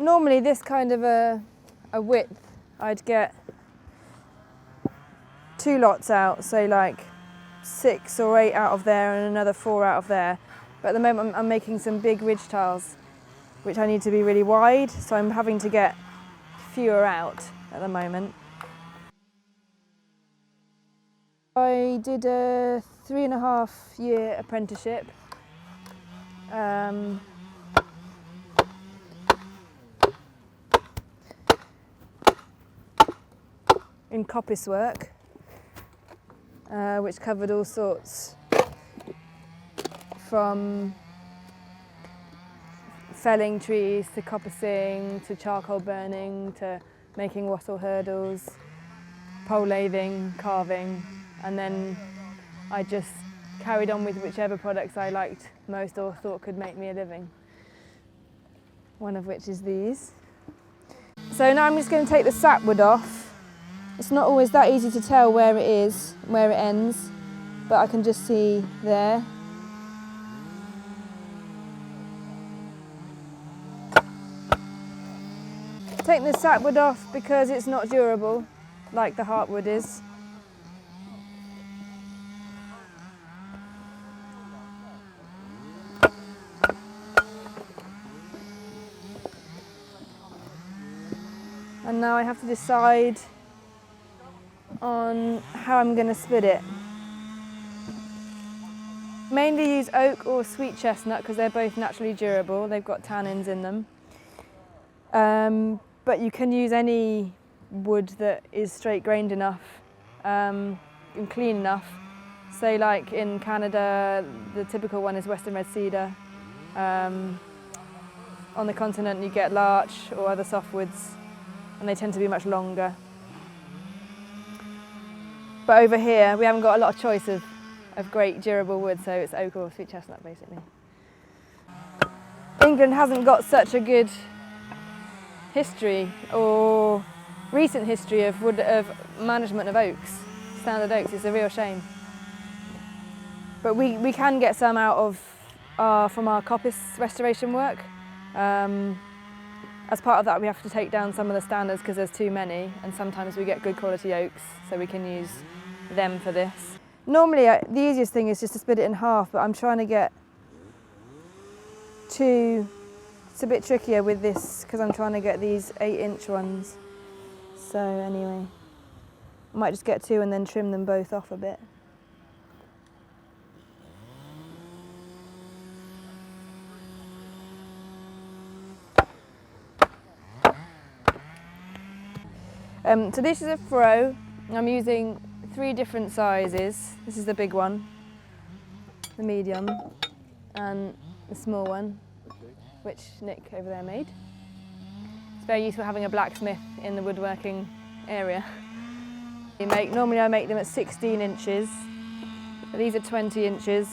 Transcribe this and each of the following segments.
Normally this kind of a width, I'd get 2 lots out, so like 6 or 8 out of there and another 4 out of there. But at the moment I'm making some big ridge tiles, which I need to be really wide, so I'm having to get fewer out at the moment. I did a 3.5-year apprenticeship. In coppice work, which covered all sorts, from felling trees to coppicing to charcoal burning to making wattle hurdles, pole lathing, carving, and then I just carried on with whichever products I liked most or thought could make me a living. One of which is these. So now I'm just going to take the sapwood off. It's not always that easy to tell where it is, where it ends, but I can just see there. Take the sapwood off because it's not durable, like the heartwood is. And now I have to decide on how I'm going to split it. Mainly use oak or sweet chestnut because they're both naturally durable. They've got tannins in them. But you can use any wood that is straight grained enough and clean enough. So like in Canada, the typical one is Western red cedar. On the continent you get larch or other softwoods, and they tend to be much longer. But over here we haven't got a lot of choice of great durable wood, so it's oak or sweet chestnut basically. England hasn't got such a good history or recent history of management of oaks, standard oaks. It's a real shame. But we can get some out of from our coppice restoration work. As part of that we have to take down some of the standards because there's too many, and sometimes we get good quality oaks, so we can use them for this. Normally the easiest thing is just to split it in half, but I'm trying to get two. It's a bit trickier with this because I'm trying to get these 8-inch ones. So anyway, I might just get 2 and then trim them both off a bit. So this is a throw. I'm using 3 different sizes. This is the big one, the medium, and the small one, which Nick over there made. It's very useful having a blacksmith in the woodworking area. Normally I make them at 16 inches, but these are 20 inches,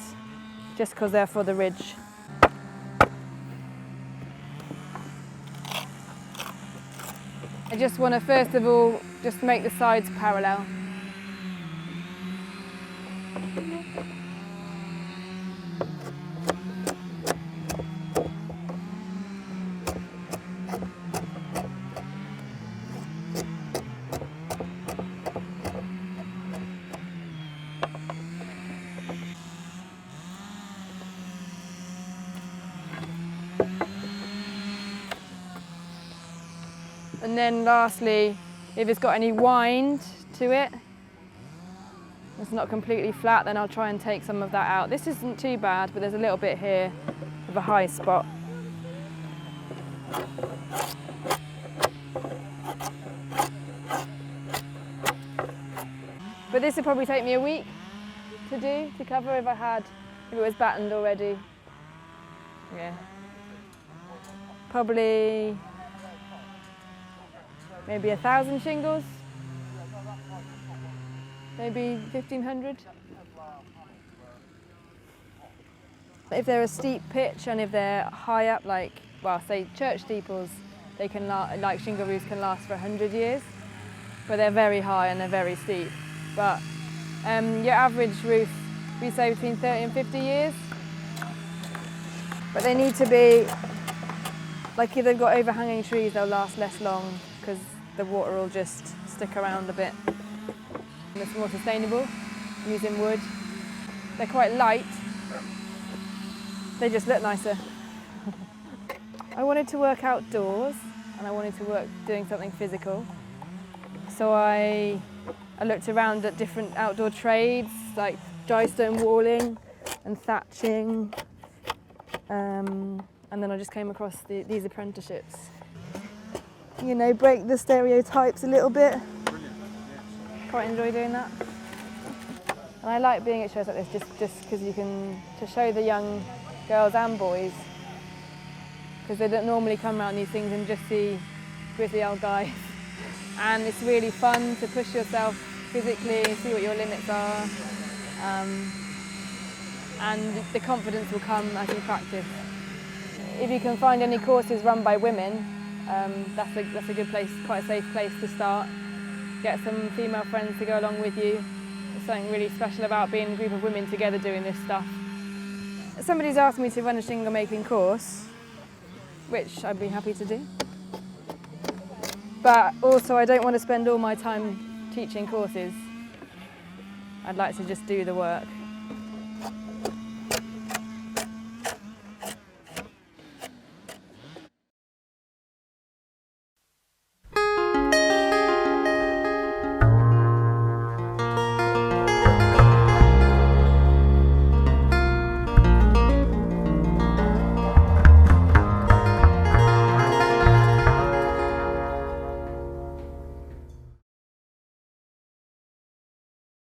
just because they're for the ridge. I just want to first of all just make the sides parallel. And then lastly, if it's got any wind to it, it's not completely flat, then I'll try and take some of that out. This isn't too bad, but there's a little bit here of a high spot. But this would probably take me a week to cover if it was battened already. Yeah. Probably maybe 1,000 shingles, maybe 1,500. If they're a steep pitch and if they're high up, like, well, say church steeples, they can like shingle roofs can last for 100 years, but they're very high and they're very steep. But your average roof, we say between 30 and 50 years. But they need to be Like if they've got overhanging trees, they'll last less long because the water will just stick around a bit. And it's more sustainable, using wood. They're quite light. They just look nicer. I wanted to work outdoors and I wanted to work doing something physical. So I looked around at different outdoor trades like dry stone walling and thatching. And then I just came across these apprenticeships. You know, break the stereotypes a little bit. Quite enjoy doing that. And I like being at shows like this just because you can, to show the young girls and boys, because they don't normally come around these things and just see grizzly old guys. And it's really fun to push yourself physically, see what your limits are. And the confidence will come as you practice. If you can find any courses run by women, that's a good place, quite a safe place to start. Get some female friends to go along with you. There's something really special about being a group of women together doing this stuff. Somebody's asked me to run a shingle making course, which I'd be happy to do. But also I don't want to spend all my time teaching courses. I'd like to just do the work.